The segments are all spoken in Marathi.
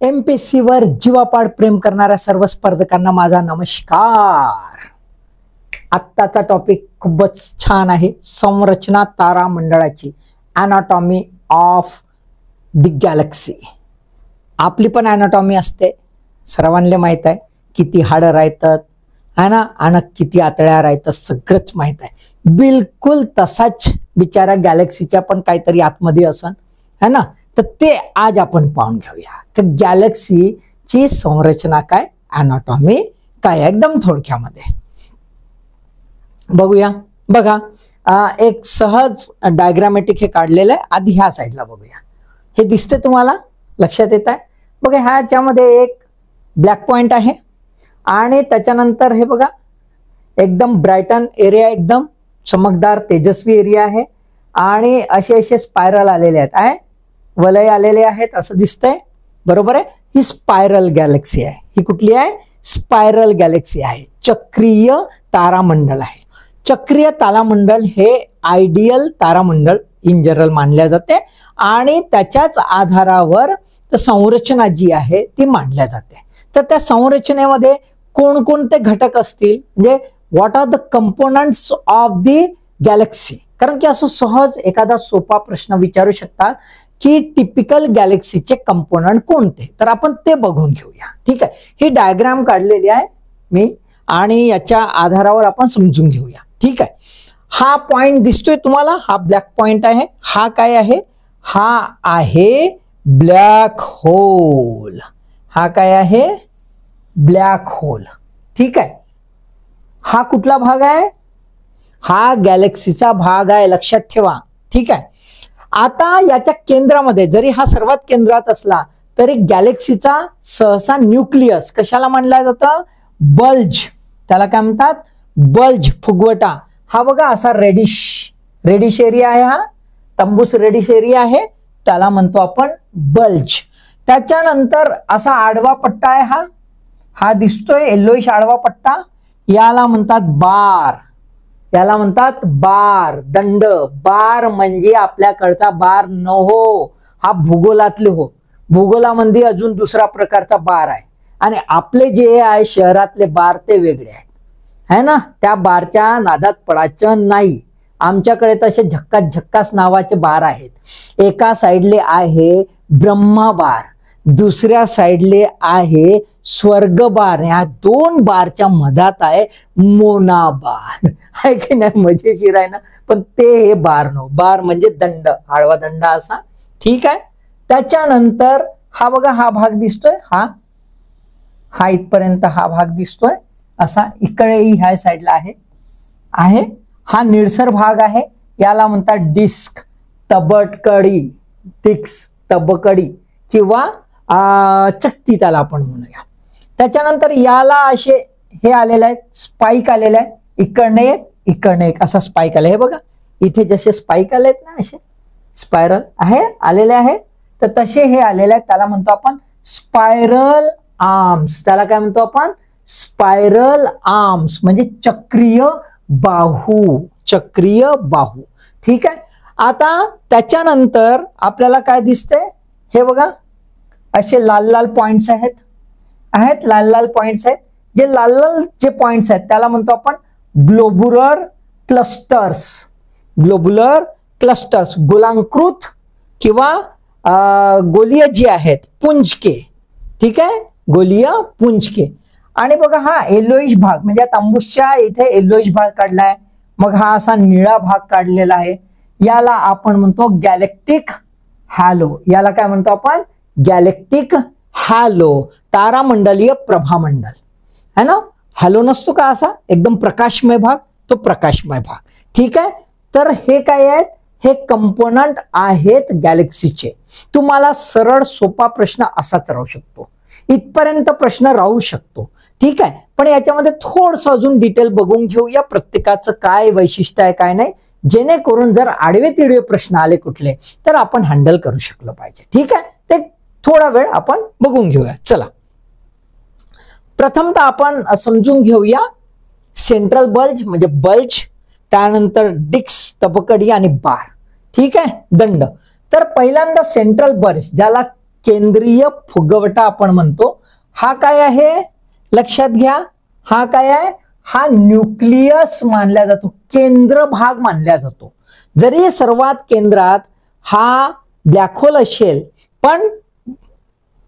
MPSC वर जीवापाड प्रेम करणाऱ्या सर्व स्पर्धकांना माझा नमस्कार। आत्ताचा टॉपिक खूपच छान आहे, संरचना तारामंडळाची, एनाटॉमी ऑफ द गॅलेक्सी। आपली पण एनाटॉमी असते, सर्वांना माहित आहे, किती हाडं राहतात है ना, आणि किती आतड्या राहतात सगळंच माहित आहे। बिलकुल तसाच बिचारा गॅलेक्सीच्या पण काहीतरी आतमध्ये असन है ना, तर ते आज आपण पाहून घेऊया की गॅलेक्सीची संरचना काय, एनाटॉमी काय, एकदम थोडक्यामध्ये बघूया। बघा, एक सहज डायग्रामॅटिक हे काढलेलं आहे। आधी ह्या साईडला बघूया, हे दिसते तुम्हाला, लक्षात येत आहे? बघा, ह्याच्यामध्ये एक ब्लॅक पॉइंट आहे आणि त्याच्यानंतर हे बघा एकदम ब्राइटन एरिया, एकदम चमकदार तेजस्वी एरिया आहे आणि असे असे स्पायरल आलेले आहेत, वलय आलेले आहेत असं दिसतंय, बरोबर आहे? ही स्पायरल गॅलेक्सी आहे। ही कुठली आहे? स्पायरल गॅलेक्सी आहे, चक्रीय तारामंडल आहे। चक्रीय तारामंडल हे आयडियल तारामंडल इन जनरल मानल्या जाते आणि त्याच्याच आधारावर संरचना जी आहे ती मांडल्या जाते। तर त्या संरचनेमध्ये कोणकोणते घटक असतील, म्हणजे what are the components of the galaxy, कारण की असं सहज एखादा सोपा प्रश्न विचारू शकतात की टिपिकल गॅलेक्सीचे कंपोनंट कोणते, तर आपण ते बघून घेऊया। ठीक आहे, ही डायग्राम काढलेली आहे मी आणि याच्या आधारावर आपण समजून घेऊया। ठीक आहे, हा पॉइंट दिसतोय तुम्हाला, हा ब्लॅक पॉइंट आहे। हा काय आहे? हा आहे ब्लॅक होल। हा काय आहे? Black hole. ठीक आहे, हा कुठला भाग आहे? हा गॅलेक्सीचा भाग आहे, लक्षात ठेवा। ठीक आहे, आता याच्या केंद्रामध्ये, जरी हा सर्वात केंद्रात असला तरी गॅलेक्सीचा सहसा न्यूक्लियस कशाला मानला जातं? बल्ज, त्याला काय म्हणतात? बल्ज, फुगवटा। हा बघा असा रेडिश एरिया आहे, हा तंबूस रेडिश एरिया आहे, त्याला म्हणतो आपण बल्ज। त्याच्यानंतर असा आडवा पट्टा आहे, हा दिसतोय येलोइश आडवा पट्टा, याला म्हणतात बार, याला म्हणतात बार, दंड। बार म्हणजे आपल्याकडचा बार न हो, हा भूगोलातले हो, भूगोलामध्ये अजून दुसरा प्रकारचा बार आहे आणि आपले जे आहे शहरातले बार ते वेगळे आहेत है ना, त्या बारच्या नादात पडायचं नाही। आमच्याकडे तसे झक्कास झक्कास नावाचे बार आहेत। एका साइडले आहे ब्रह्मा बार, दुसऱ्या साइडले आहे स्वर्ग बार, या दोन बारच्या मधात आहे मोना बार, आहे की नाही? मजेशीर आहे ना, पण ते हे बार नो, बार म्हणजे दंड, आडवा दंड असा। ठीक आहे, त्याच्यानंतर हा बघा, हा भाग दिसतोय, हा इथपर्यंत हा भाग दिसतोय असा, इकडेही ह्या साईडला आहे हा निळसर भाग आहे, याला म्हणतात डिस्क, तबकडी, तबकडी किंवा चक्ती त्याला आपण म्हणूया। त्याच्यानंतर याला असे हे आलेले आहेत, स्पाइक आलेले आहे, इकडने एक असा स्पाइक आला, हे बघा इथे जसे स्पाइक आलेत ना, असे स्पायरल आहे आलेले आहे, तर तसे हे आलेले आहेत, त्याला म्हणतो आपण स्पायरल आर्म्स। त्याला काय म्हणतो आपण? स्पायरल आर्म्स, म्हणजे चक्रीय बाहू, चक्रीय बाहू। ठीक आहे, आता त्याच्यानंतर आपल्याला काय दिसतंय? हे बघा असे लाल लाल पॉइंट्स आहेत लाल पॉइंट्स आहेत, जे लाल जे पॉइंट्स आहेत त्याला म्हणतो आपण ग्लोबुलर क्लस्टर्स। ग्लोबुलर क्लस्टर्स, गोलांकृत किंवा गोलीय जे आहेत, पुंजके। ठीक आहे, गोलीय पुंजके। आणि बघा हा येलोइश भाग, म्हणजे तांबूसच्या इथे येलोइश भाग काढलाय, मग हा असा निळा भाग काढलेला आहे, याला आपण म्हणतो गॅलेक्टिक हॅलो। याला काय म्हणतो आपण? गॅलेक्टिक हॅलो, तारामंडलीय प्रभामंडल है ना। हॅलो नसतो का असा एकदम प्रकाशमय भाग, तो प्रकाशमय भाग। ठीक आहे, तर हे काय आहेत? हे कंपोनंट आहेत गॅलेक्सीचे। तुम्हाला सरळ सोपा प्रश्न असाच राहू शकतो, इथपर्यंत प्रश्न राहू शकतो। ठीक आहे, पण याच्यामध्ये थोडंसं अजून डिटेल बघून घेऊया, प्रत्येकाचं काय वैशिष्ट्य आहे काय नाही, जेणेकरून जर आडवे तिडवे प्रश्न आले कुठले तर आपण हँडल करू शकलो पाहिजे। ठीक आहे, ते थोडा वेळ आपण बघून घेऊया। चला, प्रथमतः आपण समजून घेऊया सेंट्रल बल्ज म्हणजे बल्ज, त्यानंतर डिस्क, तबकडी आणि बार। ठीक आहे, दंड। तर पहिल्यांदा सेंट्रल बल्ज, ज्याला केंद्रीय फुगवटा आपण म्हणतो. हा काय आहे लक्षात घ्या, हा काय आहे, हा न्यूक्लियस मानला जातो, केंद्र भाग मानला जातो. जरी सर्वात केंद्रात हा ब्लॅक होल असेल, पण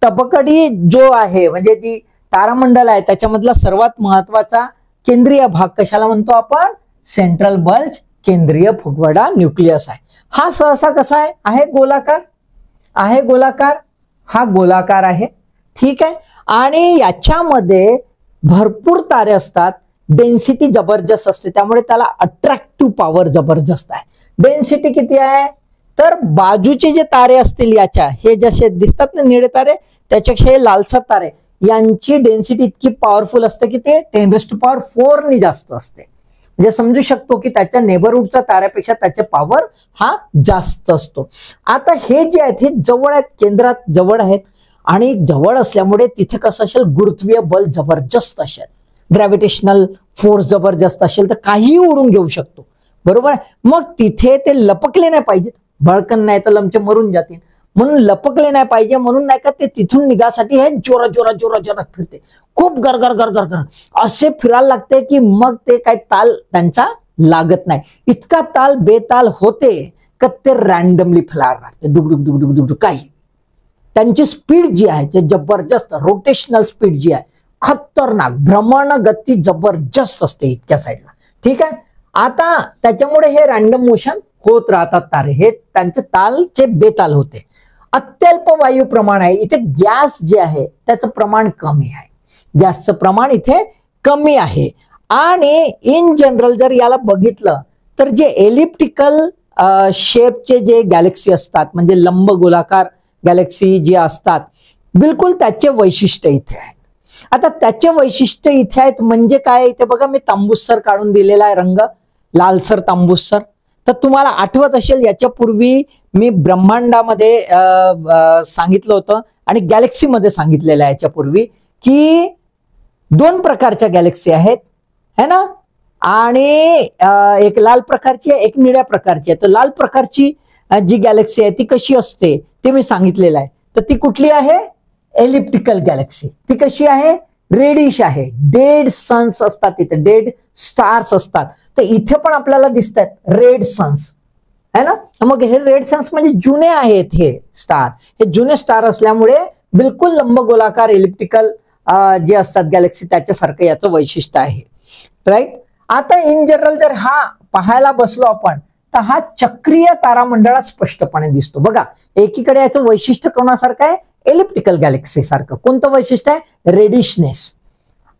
तबकडी जो आहे म्हणजे जी तारामंडल आहे त्याच्यामधला सर्वात महत्वाचा केंद्रीय भाग कशाला म्हणतो आपण, सेंट्रल बल्ज केंद्रीय फुगवटा न्यूक्लियस आहे. हा सहसा कसा आहे गोलाकार, आहे गोलाकार, हा गोलाकार आहे. ठीक आहे. आणि याच्यामध्ये भरपूर तारे असतात, डेन्सिटी जबरदस्त असते, त्यामुळे त्याला अट्रॅक्टिव्ह पॉवर जबरदस्त आहे. डेन्सिटी किती आहे, तर बाजूचे जे तारे असतील याच्या, हे जसे दिसतात ना निळे तारे, त्याच्यापेक्षा हे लालसर तारे, यांची डेन्सिटी इतकी पॉवरफुल असते की ते 10⁴ ने जास्त असते. म्हणजे समजू शकतो की त्याच्या नेबरहूडच्या ताऱ्यापेक्षा त्याचे पॉवर हा जास्त असतो. आता हे जे आहेत हे जवळ आहेत, केंद्रात जवळ आहेत, आणि जवळ असल्यामुळे तिथे कसं असेल, गुरुत्वीय बल जबरदस्त असेल, ग्रॅव्हिटेशनल फोर्स जबरदस्त असेल, तर काहीही उडून घेऊ शकतो. बरोबर आहे. मग तिथे ते लपकले नाही पाहिजेत, बळकन नाही तर लमचे मरून जातील, म्हणून लपकले नाही पाहिजे, म्हणून नाही का ते तिथून निघासाठी हे जोरा जोरा जोरा जोरात फिरते, खूप गरगर गरगर गर असे फिरायला लागते की मग ते काय ताल त्यांचा लागत नाही. इतका ताल बेताल होते का ते रॅन्डमली फिरायला लागते, डुगडुग डुगडुग डुगडुग. काही त्यांची स्पीड जी आहे ते जबरदस्त, रोटेशनल स्पीड जी आहे खतरनाक, भ्रमण गती जबरदस्त असते इतक्या साईडला. ठीक आहे. आता त्याच्यामुळे हे रॅन्डम मोशन होत राहतात तारे, हे त्यांचे तालचे बेताल होते. अत्यल्प वायू प्रमाण आहे इथे, गॅस जे आहे त्याचं प्रमाण कमी आहे, गॅसचं प्रमाण इथे कमी आहे. आणि इन जनरल जर याला बघितलं तर जे एलिप्टिकल शेपचे जे गॅलेक्सी असतात, म्हणजे लंब गोलाकार गॅलेक्सी जे असतात, बिलकुल त्याचे वैशिष्ट्य इथे आहे. आता त्याचे वैशिष्ट्य इथे आहेत म्हणजे काय, इथे बघा मी तांबूससर काढून दिलेला आहे रंग, लालसर तांबूससर. तर तुम्हाला आठवत असेल याच्यापूर्वी मी ब्रह्मांडामध्ये सांगितलं होतं आणि गॅलेक्सीमध्ये सांगितलेलं आहे याच्यापूर्वी की 2 प्रकारच्या गॅलेक्सी आहेत है ना, आणि एक लाल प्रकारची आहे, एक निळ्या प्रकारची आहे. तर लाल प्रकारची जी गॅलेक्सी आहे ती कशी असते ते मी सांगितलेलं आहे. तर ती कुठली आहे, एलिप्टिकल गॅलेक्सी. ती कशी आहे, रेडिश आहे, डेड सन्स असतात तिथे, डेड स्टार्स असतात. तर इथे पण आपल्याला दिसतात रेड सन्स है ना. मग हे रेड सन्स म्हणजे जुने आहेत हे स्टार, हे जुने स्टार असल्यामुळे बिलकुल लंबगोलाकार एलिप्टिकल जे असतात गॅलेक्सी त्याच्यासारखं याचं वैशिष्ट्य आहे. राईट. आता इन जनरल जर हा पाहायला बसलो आपण तर हा चक्रीय तारामंडळात स्पष्टपणे दिसतो. बघा एकीकडे याचं वैशिष्ट्य कोणासारखं आहे, एलिप्टिकल गॅलेक्सी सारखं. कोणतं वैशिष्ट्य आहे, रेडिशनेस.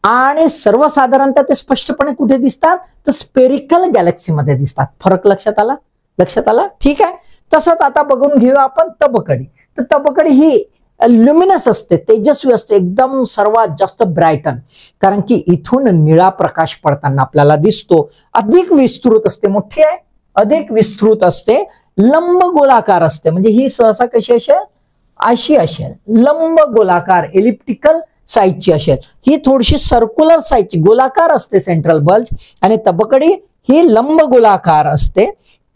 आणि सर्वसाधारणतः ते स्पष्टपणे कुठे दिसतात, तर स्पेरिकल गॅलेक्सीमध्ये दिसतात. फरक लक्षात आला, लक्षात आला. ठीक आहे. तसंच आता बघून घेऊया आपण तबकडी. तर तबकडी ही ल्युमिनस असते, तेजस्वी असते, एकदम सर्वात जास्त ब्रायटन, कारण की इथून निळा प्रकाश पडताना आपल्याला दिसतो. अधिक विस्तृत असते, मोठी आहे, अधिक विस्तृत असते, लंब गोलाकार असते. म्हणजे ही सहसा कशी असेल, अशी असेल, लंब गोलाकार एलिप्टिकल साईजची असेल. ही थोडीशी सर्क्युलर साईजची गोलाकार असते सेंट्रल बल्ज, आणि तबकडी ही लंब गोलाकार असते.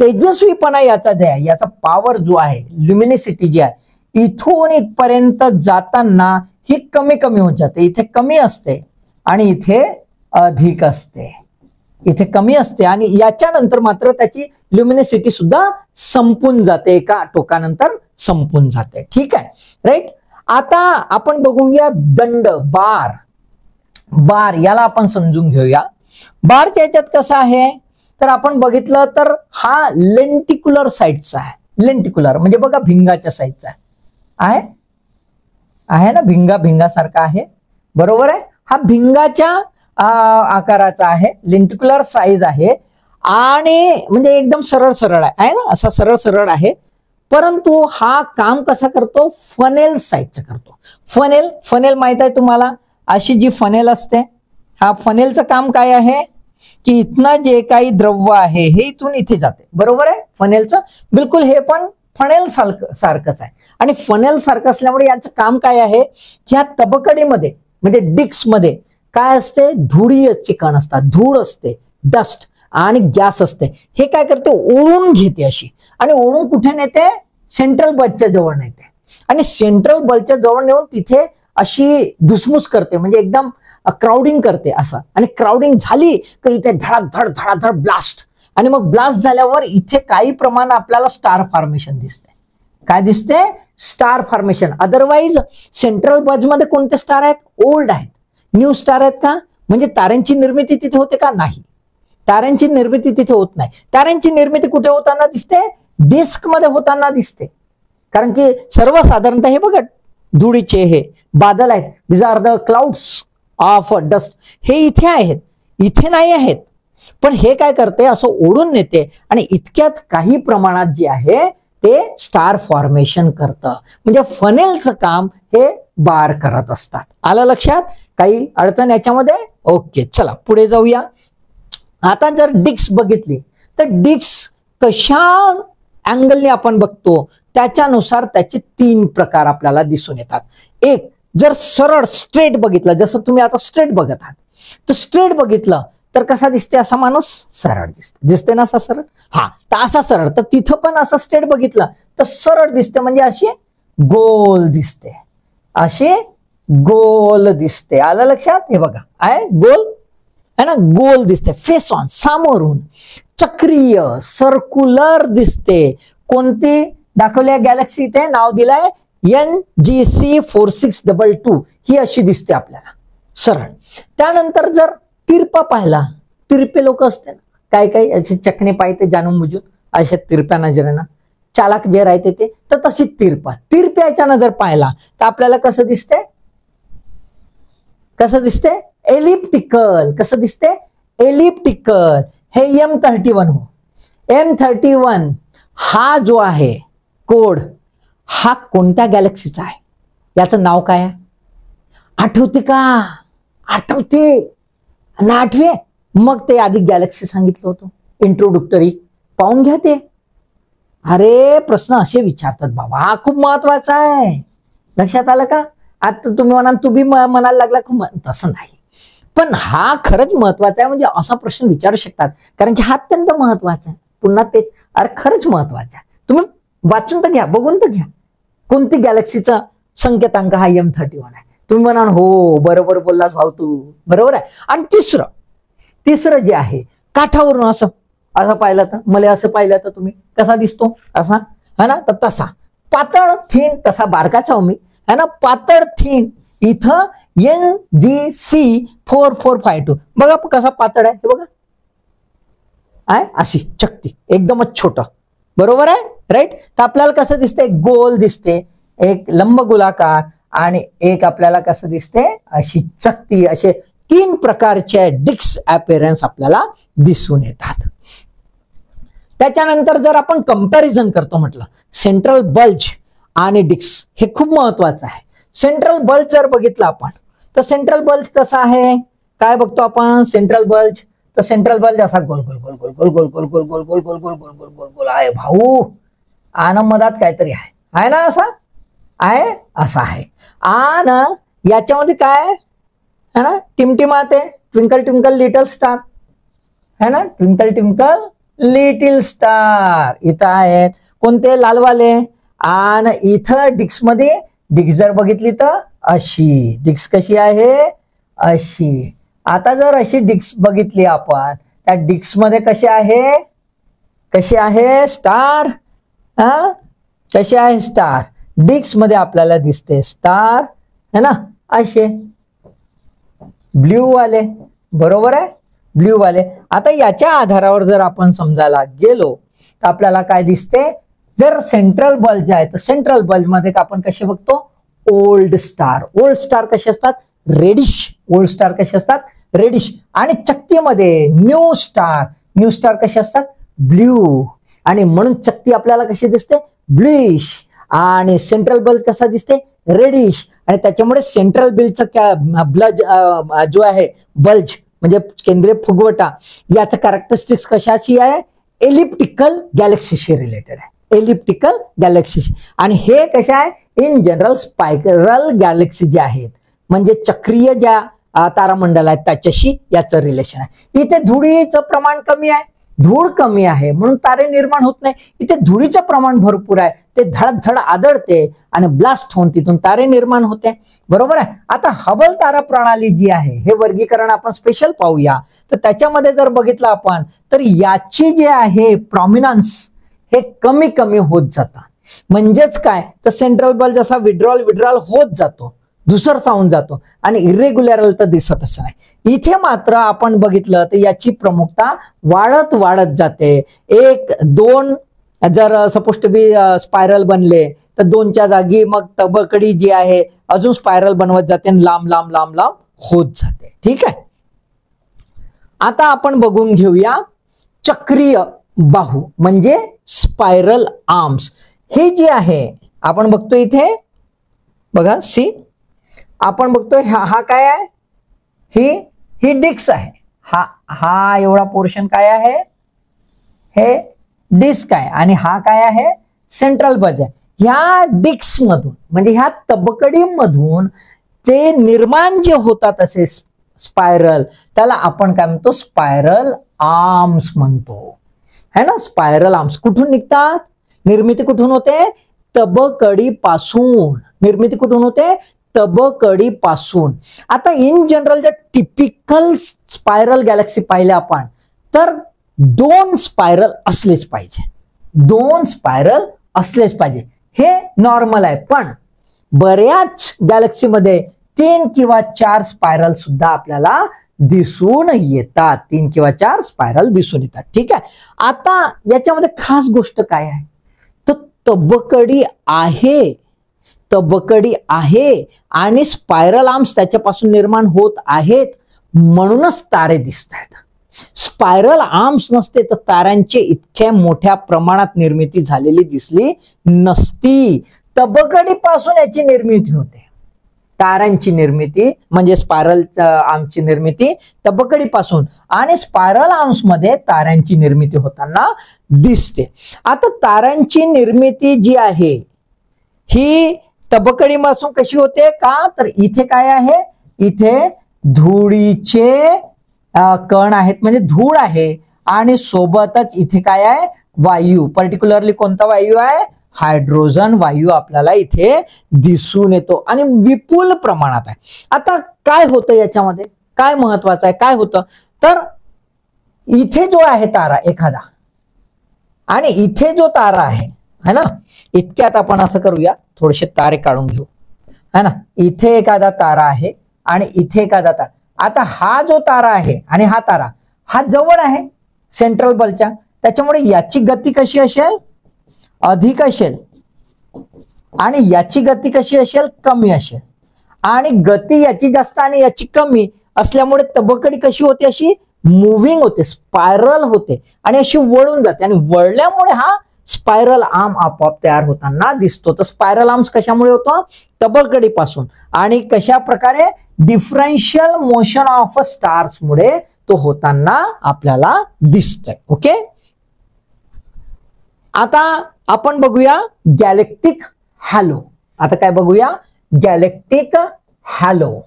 तेजस्वीपणा याचा जे आहे, याचा पॉवर जो आहे, ल्युमिनिसिटी जी आहे, इथून इथपर्यंत जाताना ही कमी कमी होत जाते. इथे कमी असते आणि इथे अधिक असते, इथे कमी असते, आणि याच्यानंतर मात्र त्याची ल्युमिनिसिटी सुद्धा संपून जाते, एका टोकानंतर संपून जाते. ठीक आहे. राईट. आता आपण बघूया दंड, बार. बार याला आपण समजून घेऊया. बारच्या याच्यात कसं आहे, तर आपण बघितलं तर हा लेंटिक्युलर साईडचा आहे. लेंटिक्युलर म्हणजे बघा भिंगाच्या साईडचा आहे, आहे ना, भिंगासारखा आहे. बरोबर आहे. हा भिंगाच्या आकाराचा आहे, लेंटिक्युलर साईज आहे, आणि म्हणजे एकदम सरळ सरळ आहे ना, असा सरळ सरळ आहे. परंतु हा काम कसा करतो, फनेल साईजचा करतो. फनेल, फनेल माहित आहे तुम्हाला, अशी जी फनेल असते, हा फनेलचं काम काय आहे की इथनं जे काही द्रव्य आहे हे इथून इथे जाते. बरोबर आहे. फनेलचं बिलकुल हे पण फनेल सारखंच आहे. आणि फनेल सारखं असल्यामुळे याचं काम काय आहे की ह्या तबकडीमध्ये म्हणजे डिस्क मध्ये काय असते, धुळीय चिकण असतात, धूळ असते, डस्ट आणि गॅस असते. हे काय करते, ओढून घेते अशी, आणि ओढून कुठे नेते, सेंट्रल बल्जच्या जवळ नेते. आणि सेंट्रल बल्बच्या जवळ नेऊन तिथे अशी धुसमुस करते, म्हणजे एकदम क्राउडिंग करते असं. आणि क्राउडिंग झाली की इथे धडाधड धडाधड ब्लास्ट, आणि मग ब्लास्ट झाल्यावर इथे काही प्रमाणात आपल्याला स्टार फॉर्मेशन दिसते. काय दिसते? Star formation. अदरवाईज सेंट्रल बल्बमध्ये कोणते स्टार आहेत? ओल्ड आहेत. न्यू स्टार आहेत का? म्हणजे ताऱ्यांची निर्मिती तिथे होते का? नाही, ताऱ्यांची निर्मिती तिथे होत नाही. ताऱ्यांची निर्मिती कुठे होताना दिसते? डिस्क मध्ये होताना दिसते. कारण की सर्वसाधारणतः हे बघा, धुळीचे हे बादल आहेत, this are the clouds of dust, हे इथे आहेत, इथे नाही आहेत. पण हे काय करते? असं ओढून नेते आणि इतक्यात काही प्रमाणात जे आहे ते स्टार फॉर्मेशन करतं. म्हणजे फनेलचं काम हे बार करत असतात. आलं लक्षात? काही अडचण याच्यामध्ये? ओके, चला पुढे जाऊया. आता जर डिस्क बघितली तर डिस्क कशा अँगलने आपण बघतो त्याच्यानुसार त्याचे 3 प्रकार आपल्याला दिसून येतात. एक, जर सरळ स्ट्रेट बघितलं, जसं तुम्ही आता स्ट्रेट बघत आहात, तर स्ट्रेट बघितलं तर कसा दिसते? असा माणूस सरळ दिसते ना, असा सरळ. हा, तर असा सरळ. तर तिथं पण असं स्ट्रेट बघितलं तर सरळ दिसते, म्हणजे अशी गोल दिसते, अशी गोल दिसते. आलं लक्षात? हे बघा, आहे गोल है ना, गोल दिसते. फेस ऑन, सामोरून. चक्रीय, सर्क्युलर दिसते. कोणती दाखवली गॅलेक्सी? इथे नाव दिलंय NGC 4622, ही अशी दिसते आपल्याला सरळ. त्यानंतर जर तिरपा पाहिला, तिरपे लोक असते ना, काही काही असे चकणे पाहिजे जाणून बुजून अशा तिरप्या नजरेनं चालाक जे राहते ते, तर तशी तिरप्याच्या नजर पाहिला तर आपल्याला कसं दिसते? कसं दिसते? एलिप्टिकल. कसं दिसते? एलिप्टिकल. हे M31 हो. M31 हा जो आहे कोड, हा कोणत्या गॅलेक्सीचा आहे? याचं नाव काय आहे? आठवते का? आठवते ना? आठवे? मग ते आधी गॅलेक्सी सांगितलं होतं इंट्रोडक्टरी, पाहून घ्या ते. अरे प्रश्न असे विचारतात बाबा, हा खूप महत्वाचा आहे. लक्षात आलं का? आता तुम्ही म्हणाल, तुम्ही म्हणायला लागला खूप, तसं नाही, पण हा खरंच महत्वाचा आहे. म्हणजे असा प्रश्न विचारू शकतात, कारण की हा अत्यंत महत्वाचा आहे. पुन्हा तेच, अरे खरंच महत्वाचा आहे. तुम्ही वाचून तर घ्या, बघून तर घ्या, कोणती गॅलेक्सीचा संकेतांक हा M31 आहे. तुम्ही म्हणाल हो बरोबर बोललास भाऊ तू, बरोबर आहे. आणि तिसरं जे आहे, काठावरून असं पाहिलं तर, मला असं पाहिलं तर तुम्ही कसा दिसतो? असा, है ना, तर तसा पातळ थीन, तसा बारकाचा मी है ना, पातळ थीन. इथं NGC 4452 बघा कसा पातळ आहे, हे बघा, आहे अशी चकती, एकदमच छोट, बरोबर आहे, राईट. तर आपल्याला कसं दिसते? गोल दिसते, एक लंब गोलाकार, आणि एक आपल्याला कसं दिसते? अशी चकती. असे 3 प्रकारचे डिस्क अपीअरन्स आपल्याला दिसून येतात. त्याच्यानंतर जर आपण कंपॅरिझन करतो म्हटलं, सेंट्रल बल्ज आणि डिस्क, हे खूप महत्वाचं आहे. सेंट्रल बल्ज जर बघितलं आपण, तर सेंट्रल बल्ज कसा आहे? काय बघतो आपण सेंट्रल बल्ज? तर सेंट्रल बल्ज असा गोल गोल गोल गोल गोल गोल गोल गोल गोल गोल गोल गोल गोल गोल गोल गोल आहे भाऊ. आनंदात काहीतरी आहे ना, असा आहे, असा आहे. आणि याच्यामध्ये काय है ना, टिमटिमाते, ट्विंकल ट्विंकल लिटल स्टार, है ना, ट्विंकल ट्विंकल लिटिल स्टार इथं आहेत. कोणते? लालवाले. आणि इथं डिस्क मध्ये, डिस्क जर बघितली तर अशी डिस्क कशी आहे? अशी. आता जर अशी डिस्क बघितली आपण, त्या डिस्क मध्ये कशी आहे? कशी आहे? स्टार. हा, कशी आहे? स्टार. डिस्क मध्ये आपल्याला दिसते स्टार, है ना, असे ब्ल्यू वाले, बरोबर आहे, ब्ल्यू वाले. आता याच्या आधारावर जर आपण समजायला गेलो तर आपल्याला काय दिसते? जर सेंट्रल बल्ज आहे तर सेंट्रल बल्ज मध्ये आपण कसे बघतो? Old star. ओल्ड स्टार कसे असतात? रेडिश. ओल्ड स्टार कसे असतात? रेडिश. आणि चकतीमध्ये न्यू स्टार. न्यू स्टार कसे असतात? ब्ल्यू. आणि म्हणून चकती आपल्याला कशी दिसते? ब्लूइश. आणि सेंट्रल बल्ज कसा दिसते? रेडिश. आणि त्याच्यामुळे सेंट्रल बिलचा ब्लज जो आहे, बल्ज म्हणजे केंद्रीय फुगवटा, याचं कॅरेक्टरिस्टिक्स कशाची आहे? एलिप्टिकल गॅलेक्सीशी रिलेटेड आहे. एलिप्टिकल गॅलेक्सीशी. आणि हे कसे आहे? इन जनरल स्पायरल गॅलेक्सी जे आहेत, म्हणजे चक्रीय ज्या तारामंडल आहेत त्याच्याशी याचं रिलेशन आहे. इथे धुळीचं प्रमाण कमी आहे, धूळ कमी आहे म्हणून तारे निर्माण होत नाही. इथे धुळीचं प्रमाण भरपूर आहे, ते धडधड आदळते आणि ब्लास्ट होऊन तिथून तारे निर्माण होते. बरोबर आहे. आता हबल तारा प्रणाली जी आहे, हे वर्गीकरण आपण स्पेशल पाहूया. तर त्याच्यामध्ये जर बघितलं आपण तर याची जे आहे प्रॉमिनन्स हे कमी कमी होत जातं. म्हणजेच काय, तर सेंट्रल बल्ब जसा विड्रॉल होत जातो, दुसर सावून जातो आणि इरेग्युलर तर दिसतच नाही. इथे मात्र आपण बघितलं तर याची प्रमुखता वाढत वाढत जाते. 1 2 जर सपोज टू बी स्पायरल बनले तर 2च्या जागी मग तबकडी जी आहे अजून स्पायरल बनवत जाते आणि लांब लांब लांब लांब होत जाते. ठीक आहे. आता आपण बघून घेऊया चक्रीय बाहू म्हणजे स्पायरल आर्म्स. हे जे आहे आपण बघतो इथे बघा, सी आपण बघतोय हा काय आहे, ही डिस्क आहे. हा एवढा पोर्शन काय आहे, हे डिस्क आहे आणि हा काय आहे, सेंट्रल बल्ब आहे. ह्या डिस्क मधून म्हणजे ह्या तबकडीमधून ते निर्माण जे होतात असे स्पायरल, त्याला आपण काय म्हणतो, स्पायरल आर्म्स म्हणतो, है ना. स्पायरल आर्म्स कुठून निघतात, निर्मिती कुठून होते, तबकडीपासून. निर्मिती कुठून होते, तबकडीपासून. आता इन जनरल जर टिपिकल स्पायरल गॅलेक्सी पाहिले आपण तर 2 स्पायरल असलेच पाहिजे, 2 स्पायरल असलेच पाहिजे, हे नॉर्मल आहे. पण बऱ्याच गॅलेक्सीमध्ये 3 किंवा 4 स्पायरल सुद्धा आपल्याला दिसून येतात, 3 किंवा 4 स्पायरल दिसून येतात. ठीक आहे. आता याच्यामध्ये खास गोष्ट काय आहे, तर तबकडी आहे, तबकडी आहे आणि स्पायरल आर्म्स त्याच्यापासून निर्माण होत आहेत म्हणूनच तारे दिसत आहेत. स्पायरल आर्म्स नसते तर ताऱ्यांचे इतक्या मोठ्या प्रमाणात निर्मिती झालेली दिसली नसती. तबकडीपासून याची निर्मिती होते, ताऱ्यांची निर्मिती म्हणजे स्पायरल आर्म्सची निर्मिती तबकडीपासून आणि स्पायरल आर्म्स मध्ये ताऱ्यांची निर्मिती होताना दिसते. आता ताऱ्यांची निर्मिती जी आहे ही तबकडीपासून कशी होते का, तर इथे काय आहे, इथे धुळीचे कण आहेत म्हणजे धूळ आहे आणि सोबतच इथे काय आहे, वायू. पर्टिक्युलरली कोणता वायू आहे, हायड्रोजन वायू आपल्याला इथे दिसून येतो आणि विपुल प्रमाणात आहे. आता काय होतं याच्यामध्ये, काय महत्वाचं आहे, काय होतं, तर इथे जो आहे तारा एखादा आणि इथे जो तारा आहे ना, इतक्यात आपण असं करूया, थोडेसे तारे काढून घेऊ, है ना. इथे एखादा तारा आहे आणि इथे एखादा तारा. आता हा जो तारा आहे आणि हा तारा हा जवळ आहे सेंट्रल बल्बच्या, त्याच्यामुळे याची गती कशी असेल, अधिक असेल आणि याची गती कशी असेल, कमी असेल. आणि गती याची जास्त आणि याची कमी असल्यामुळे तबकडी कशी होते, अशी मुव्हिंग होते, स्पायरल होते आणि अशी वळून जाते आणि वळल्यामुळे हा स्पायरल आर्म आपोआप तयार होताना दिसतो. तर स्पायरल आर्म्स कशामुळे होतो, तबकडीपासून. आणि कशा प्रकारे, डिफरन्शियल मोशन ऑफ स्टार्स मुळे तो होताना आपल्याला दिसतोय. ओके. आता आपण बघूया गॅलेक्टिक हॅलो. आता काय बघूया, गॅलेक्टिक हॅलो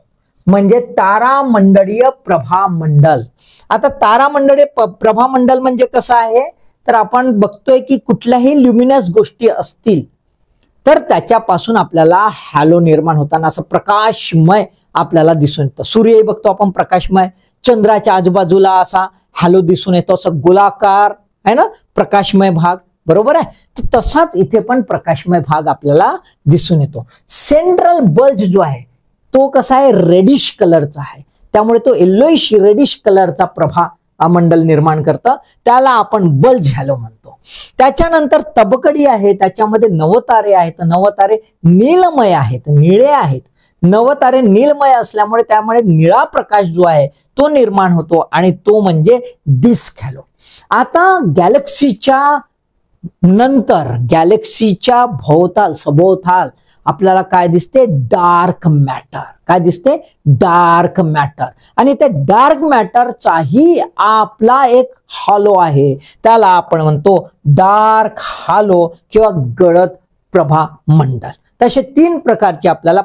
म्हणजे तारामंडळीय प्रभामंडल. आता तारामंडळीय प्रभामंडल म्हणजे कसं आहे, तर आपण बघतोय की कुठल्याही ल्युमिनस गोष्टी असतील तर त्याच्यापासून आपल्याला हॅलो निर्माण होताना असं प्रकाशमय आपल्याला दिसून येतं. सूर्यही बघतो आपण प्रकाशमय, चंद्राच्या आजूबाजूला असा हॅलो दिसून येतो, असं गोलाकार आहे ना प्रकाशमय भाग, बरोबर आहे. तर तसाच इथे पण प्रकाशमय भाग आपल्याला दिसून येतो. सेंट्रल बल्ब जो आहे तो कसा आहे, रेडिश कलरचा आहे, त्यामुळे तो येलोइश रेडिश कलरचा प्रभा मंडल निर्माण करतं, त्याला आपण बल्ब हॅलो म्हणतो. त्याच्यानंतर तबकडी आहे, त्याच्यामध्ये नवतारे आहेत, नवतारे नीलमय आहेत, निळे आहेत. नवतारे नीलमय असल्यामुळे त्यामुळे निळा प्रकाश जो आहे तो निर्माण होतो आणि तो म्हणजे डिस्क हॅलो. आता गॅलेक्सीच्या नंतर गॅलेक्सीच्या भोवताल सभोवताल आपल्याला काय दिसते, डार्क मॅटर. काय दिसते, डार्क मॅटर. आणि त्या डार्क मॅटरचाही आपला एक हॅलो आहे, त्याला आपण म्हणतो डार्क हॅलो किंवा गडद प्रभा मंडल. तसे 3 प्रकारचे आपल्याला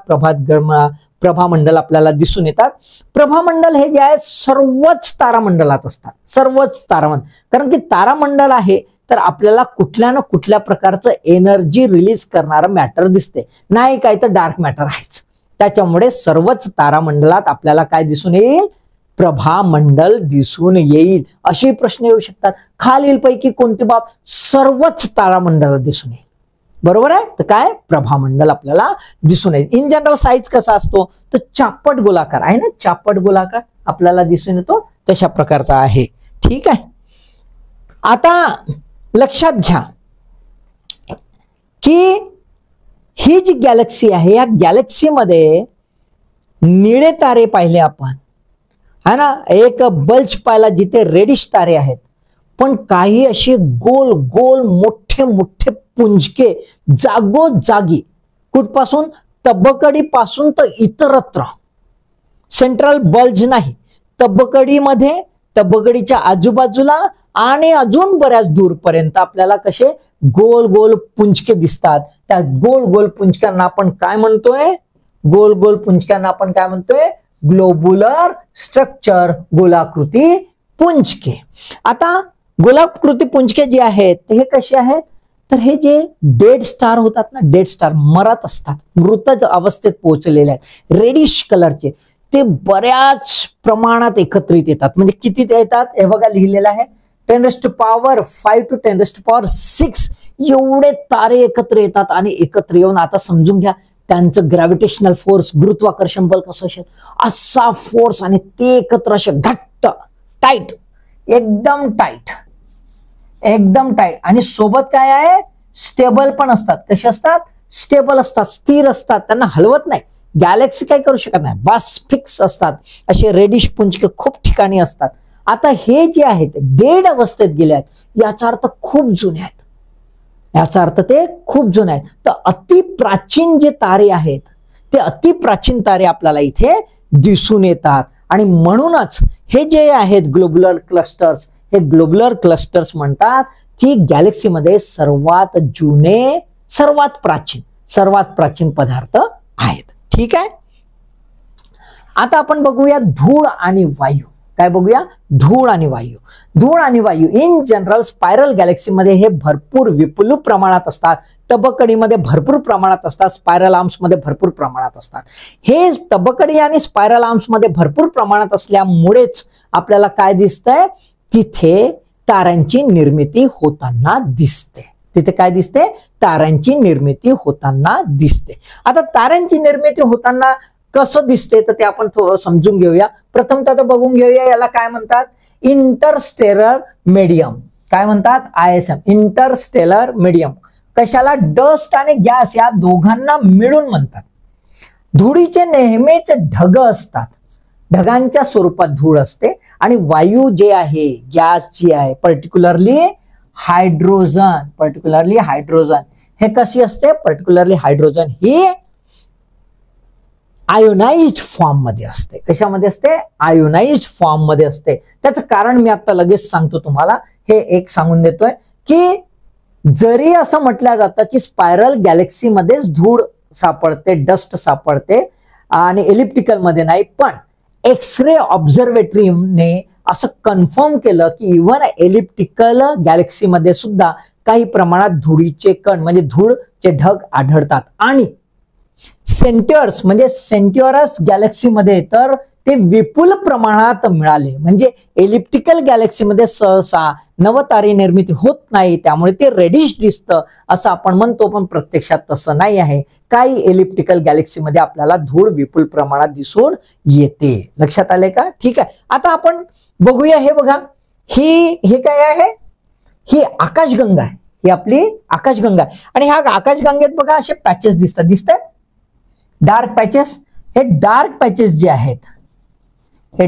प्रभामंडल आपल्याला दिसून येतात. प्रभामंडल हे जे आहे सर्वच तारामंडलात असतात, सर्वच तारामंडल. कारण की तारामंडल आहे तर आपल्याला कुठल्या ना कुठल्या प्रकारचं एनर्जी रिलीज करणारं मॅटर दिसते, नाही काय तर डार्क मॅटर आहेच. त्याच्यामुळे सर्वच तारामंडलात आपल्याला काय दिसून येईल, प्रभामंडल दिसून येईल. असे प्रश्न येऊ शकतात, खालीलपैकी कोणती बाब सर्वच तारामंडलात दिसून येईल. बरोबर आहे, तर काय प्रभामंडल आपल्याला दिसून येईल. इन जनरल साईज कसा असतो, तर चापट गोलाकार आहे ना, चापट गोलाकार आपल्याला दिसून येतो, तशा प्रकारचा आहे. ठीक आहे. आता लक्षात घ्या की ही जी गॅलेक्सी आहे, या गॅलेक्सीमध्ये निळे तारे पाहिले आपण, है ना, एक बल्ज पाहिला जिथे रेडिश तारे आहेत, पण काही असे गोल गोल मोठे मोठे पुंजके जागोजागी, कुठपासून, तबकडी पासून तर इतरत्र. सेंट्रल बल्ज नाही, तबकडीमध्ये, तबकडीच्या आजूबाजूला आणि अजून बऱ्याच दूरपर्यंत आपल्याला कसे गोल गोल पुंजके दिसतात. त्या गोल गोल पुंजक्यांना आपण काय म्हणतोय, गोल गोल पुंजक्यांना आपण काय म्हणतोय, ग्लोब्युलर स्ट्रक्चर, गोलाकृती पुंजके. आता गोलाकृती पुंजके जे आहेत हे कसे आहेत, तर हे जे डेड स्टार होतात ना, डेड स्टार मरत असतात, मृत अवस्थेत पोहोचलेले आहेत, रेडिश कलरचे, ते बऱ्याच प्रमाणात एकत्रित येतात. म्हणजे किती ते येतात हे बघा, लिहिलेलं आहे 10⁵ to 10⁶ एवढे तारे एकत्र येतात. आणि एकत्र येऊन आता समजून घ्या त्यांचं ग्रॅव्हिटेशनल फोर्स, गुरुत्वाकर्षण बल कसं असेल, असा फोर्स. आणि ते एकत्र असे घट्ट, टाईट, एकदम टाईट, एकदम टाईट. आणि सोबत काय आहे, स्टेबल पण असतात. कसे असतात, स्टेबल असतात, स्थिर असतात, त्यांना हलवत नाही. गॅलेक्सी काय करू शकत नाही, बस फिक्स असतात. असे रेडिश पुंजके खूप ठिकाणी असतात. आता हे जे आहेत डेड अवस्थेत गेले आहेत, याचा अर्थ खूप जुने आहेत, याचा अर्थ ते खूप जुने आहेत. तर अतिप्राचीन जे तारे आहेत, ते अतिप्राचीन तारे आपल्याला इथे दिसून येतात. आणि म्हणूनच हे जे आहेत ग्लोब्युलर क्लस्टर्स, हे ग्लोब्युलर क्लस्टर्स म्हणतात की गॅलेक्सीमध्ये सर्वात जुने, सर्वात प्राचीन पदार्थ आहेत. ठीक आहे. आता आपण बघूया धूळ आणि वायू. काय बघूया, धूळ आणि वायू. धूळ आणि वायू इन जनरल स्पायरल गॅलेक्सीमध्ये हे भरपूर विपुल प्रमाणात असतात, तबकडीमध्ये भरपूर प्रमाणात असतात, स्पायरल आर्म्स मध्ये भरपूर प्रमाणात असतात. हे तबकडी आणि स्पायरल आर्म्स मध्ये भरपूर प्रमाणात असल्यामुळेच आपल्याला काय दिसतंय, तिथे ताऱ्यांची निर्मिती होताना दिसते. तिथे काय दिसते, ताऱ्यांची निर्मिती होताना दिसते. आता ताऱ्यांची निर्मिती होताना कसं दिसते तर ते आपण थोडं समजून घेऊया. प्रथमतः बघून घेऊया याला काय म्हणतात, इंटरस्टेलर मीडियम. काय म्हणतात, ISM, इंटरस्टेलर मीडियम. कशाला, डस्ट आणि गॅस या दोघांना मिळून म्हणतात. धुळीचे नेहमीच ढग असतात, ढगांच्या स्वरूपात धूळ असते. आणि वायू जे आहे, गॅस जी आहे, पर्टिक्युलरली हायड्रोजन, हे कशी असते, पर्टिक्युलरली हायड्रोजन ही आयोनाइज्ड फॉर्म मध्ये असते. कशामध्ये असते, आयोनाइज्ड फॉर्म मध्ये असते. त्याचं कारण मी आता लगेच सांगतो तुम्हाला. हे एक सांगून देतोय की जरी असं म्हटलं जातं की स्पायरल गॅलेक्सी मध्येच धूळ सापडते, डस्ट सापडते आणि एलिप्टिकल मध्ये नाही, पण एक्सरे ऑब्झर्वेटरीने असं कन्फर्म केलं की इव्हन एलिप्टिकल गॅलेक्सी मध्ये सुद्धा काही प्रमाणात धुळीचे कण म्हणजे धूळचे ढग आढळतात. आणि सेंटिअर्स म्हणजे सेंटिअरस गॅलेक्सीमध्ये तर ते विपुल प्रमाणात मिळाले. म्हणजे एलिप्टिकल गॅलेक्सीमध्ये सहसा नवतारे निर्मिती होत नाही, त्यामुळे ते रेडिश दिसतं असं आपण म्हणतो, पण प्रत्यक्षात तसं नाही आहे. काही एलिप्टिकल गॅलेक्सीमध्ये आपल्याला धूळ विपुल प्रमाणात दिसून येते. लक्षात आले का? ठीक आहे. आता आपण बघूया, हे बघा, हे काय आहे, ही आकाशगंगा आहे, ही आपली आकाशगंगा आहे. आणि ह्या आकाशगंगेत बघा असे पॅचेस दिसतात, डार्क पॅचेस. हे डार्क पॅचेस जे आहेत, हे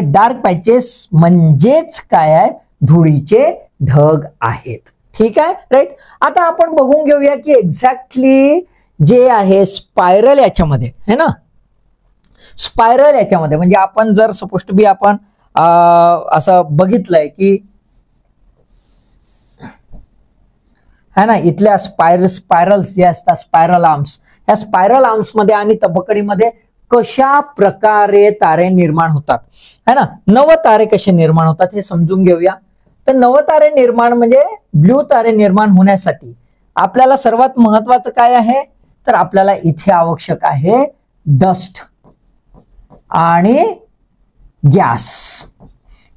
डार्क पॅचेस म्हणजेच काय आहे, धुळीचे ढग आहेत. ठीक आहे, राईट. आता आपण बघून घेऊया की एक्झॅक्टली जे आहे स्पायरल याच्यामध्ये है ना, स्पायरल याच्यामध्ये म्हणजे आपण जर सपोज टू बी आपण असं बघितलंय की है ना, इथल्या स्पायरल्स जे असतात, स्पायरल आर्म्स, या स्पायरल आर्म्स मध्ये आणि तबकडीमध्ये कशा प्रकारे तारे निर्माण होतात, है ना, नवतारे कसे निर्माण होतात हे समजून घेऊया. तर नवतारे निर्माण म्हणजे ब्लू तारे निर्माण होण्यासाठी आपल्याला सर्वात महत्वाचं काय आहे, तर आपल्याला इथे आवश्यक आहे डस्ट आणि गॅस.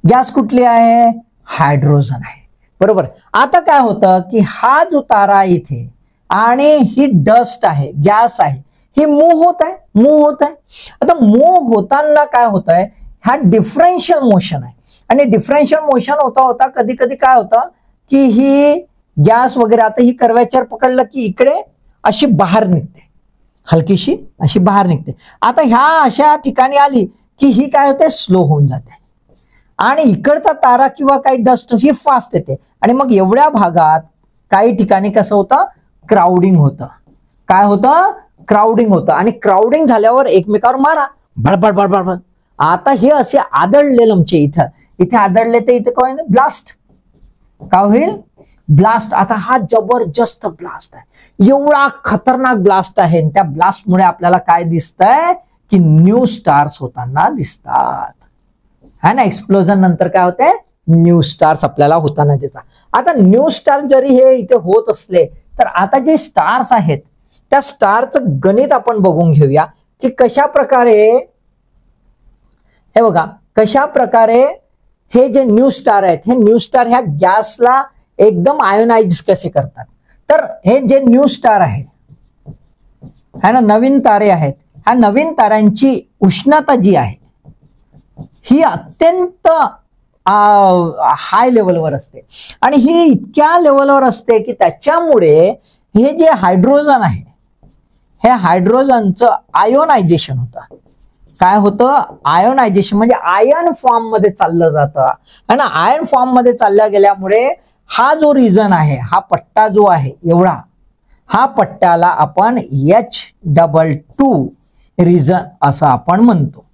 गॅस कुठली आहे, हायड्रोजन आहे, बरोबर. आता काय होतं की हा जो तारा इथे आणि ही डस्ट आहे, गॅस आहे, ही मूव्ह होत आहे. आता मूव्ह होताना काय होत आहे, हा डिफरन्शियल मोशन आहे आणि डिफरन्शियल मोशन होता होता कधी कधी काय होतं की ही गॅस वगैरे आता ही कर्वेचर पकडलं की इकडे अशी बाहेर निघते, हलकीशी अशी बाहेर निघते. आता ह्या अशा ठिकाणी आली की ही काय होते, स्लो होऊन जाते आणि इकडचा तारा किंवा काही डस्ट ही फास्ट येते आणि मग एवढ्या भागात काही ठिकाणी कसं होतं, क्राउडिंग होतं. काय होतं, क्राउडिंग होतं आणि क्राउडिंग झाल्यावर एकमेकावर मारा, बडबड बडबड. आता हे असे आदळले आमचे इथे आदळले तर इथे काय ब्लास्ट, काय होईल, ब्लास्ट. आता हा जबरदस्त ब्लास्ट आहे, एवढा खतरनाक ब्लास्ट आहे. त्या ब्लास्टमुळे आपल्याला काय दिसतंय की न्यू स्टार्स होताना दिसतात, है ना. एक्सप्लोजन नंतर काय होते, न्यू स्टार्स आपल्याला होताना दिसतात. आता न्यू स्टार जरी हे इथे होत असले तर आता जे स्टार्स आहेत त्या स्टारचं गणित आपण बघून घेऊया की कशा प्रकारे, हे बघा कशा प्रकारे हे जे न्यू स्टार आहेत, हे न्यू स्टार ह्या गॅसला एकदम आयोनाइज कसे करतात. तर हे जे न्यू स्टार आहे, है ना, नवीन तारे आहेत, ह्या नवीन ताऱ्यांची उष्णता जी आहे ही अत्यंत हाय लेवलवर असते आणि ही इतक्या लेवलवर असते की त्याच्यामुळे हे जे हायड्रोजन आहे, हे हायड्रोजनचं आयोनायझेशन होतं. काय होतं, आयोनायझेशन म्हणजे आयन फॉर्म मध्ये चाललं जातं, है ना. आयन फॉर्म मध्ये चालल्या गेल्यामुळे हा जो रिजन आहे, हा पट्टा जो आहे एवढा, हा पट्ट्याला आपण H22 रिजन असं आपण म्हणतो.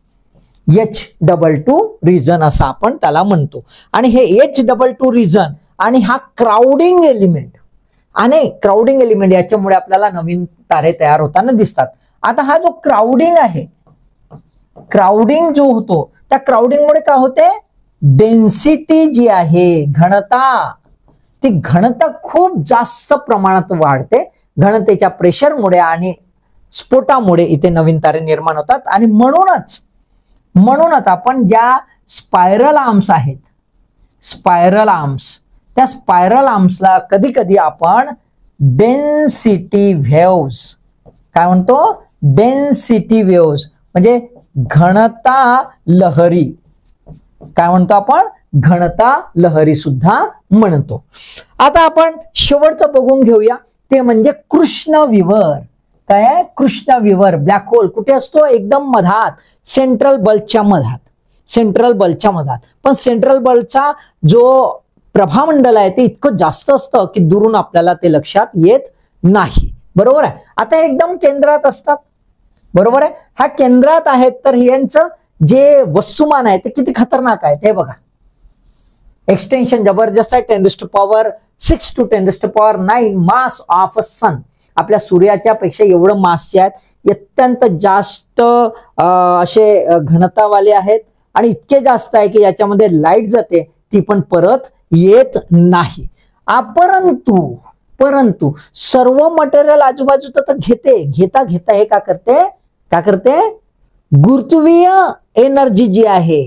H22 रिजन असं आपण त्याला म्हणतो. आणि हे H22 रिजन आणि हा क्राउडिंग एलिमेंट याच्यामुळे आपल्याला नवीन तारे तयार होताना दिसतात. आता हा जो क्राउडिंग आहे, क्राउडिंग जो होतो त्या क्राउडिंगमुळे काय होते, डेन्सिटी जी आहे, घनता, ती घनता खूप जास्त प्रमाणात वाढते. घनतेच्या प्रेशरमुळे आणि स्फोटामुळे इथे नवीन तारे निर्माण होतात आणि म्हणूनच आपण ज्या स्पायरल आर्म्स आहेत, स्पायरल आर्म्स, त्या स्पायरल आर्म्सला कधी कधी आपण डेन्सिटी व्हेव्स काय म्हणतो, डेन्सिटी व्हेव्स म्हणजे घनता लहरी, काय म्हणतो आपण, घनता लहरी सुद्धा म्हणतो. आता आपण शेवटचं बघून घेऊया ते म्हणजे कृष्णविवर. काय आहे, कृष्णविवर ब्लॅक होल कुठे असतो, एकदम मधात, सेंट्रल बल्बच्या मधात. पण सेंट्रल बल्बचा जो प्रभामंडल आहे ते इतकं जास्त असतं की दुरून आपल्याला ते लक्षात येत नाही, बरोबर आहे. आता एकदम केंद्रात असतात, बरोबर आहे. ह्या केंद्रात आहेत तर यांचं जे वस्तुमान आहे ते किती खतरनाक आहे ते बघा. एक्सटेन्शन जबरदस्त आहे, 10⁻⁶ to 10⁻⁹ मास ऑफ अ सन. आपल्या सूर्याच्या पेक्षा एवढं मासचे आहेत, अत्यंत जास्त असे घनतावाले आहेत आणि इतके जास्त आहे की याच्यामध्ये लाईट जाते ती पण परत येत नाही. परंतु सर्व मटेरियल आजूबाजूचं तर घेता हे का करते, गुरुत्वीय एनर्जी जी आहे,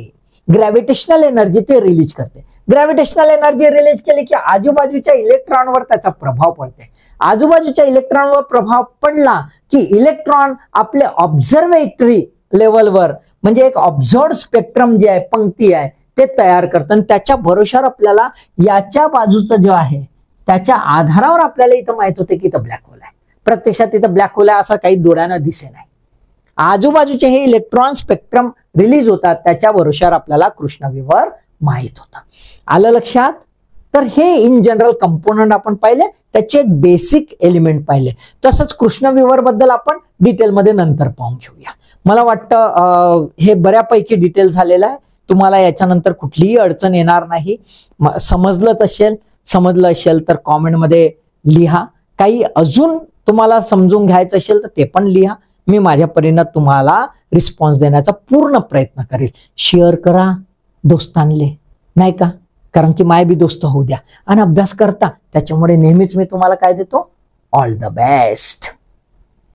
ग्रॅव्हिटेशनल एनर्जी ते रिलीज करते. ग्रॅव्हिटेशनल एनर्जी रिलीज केली की आजूबाजूच्या इलेक्ट्रॉनवर त्याचा प्रभाव पडते. आजूबाजूच्या इलेक्ट्रॉनवर प्रभाव पडला की इलेक्ट्रॉन आपले ऑब्झर्वेटरी लेवलवर म्हणजे एक ऑब्झर्व्ड स्पेक्ट्रम जे आहे, पंक्ती आहे, ते तयार करतं आणि त्याच्या भरोशावर आपल्याला याच्या बाजूचं जे आहे त्याच्या आधारावर आपल्याला इथं माहित होते की इथं ब्लॅक होल आहे. प्रत्यक्षात इथं ब्लॅक होल आहे असं काही डोळ्यानं दिसे नाही. आजूबाजूचे हे इलेक्ट्रॉन स्पेक्ट्रम रिलीज होतात त्याच्या भरोशावर आपल्याला कृष्णविवर माहित होतं. आलं लक्षात. तर हे इन जनरल कंपोनंट आपण पाहिले, त्याचे एक बेसिक एलिमेंट पाहिले. तसंच कृष्णविवर बद्दल आपण डिटेलमध्ये नंतर पाहून घेऊया. मला वाटतं हे बऱ्यापैकी डिटेल झालेलं आहे. तुम्हाला याच्यानंतर कुठलीही अडचण येणार नाही. समजलं असेल तर कॉमेंटमध्ये लिहा. काही अजून तुम्हाला समजून घ्यायचं असेल तर ते पण लिहा. मी माझ्या परीने तुम्हाला रिस्पॉन्स देण्याचा पूर्ण प्रयत्न करेल. शेअर करा दोस्तांले, नाही का, कारण की माय बी दोस्त होऊ द्या आणि अभ्यास करता. त्याच्यामुळे नेहमीच मी तुम्हाला काय देतो, ऑल द बेस्ट.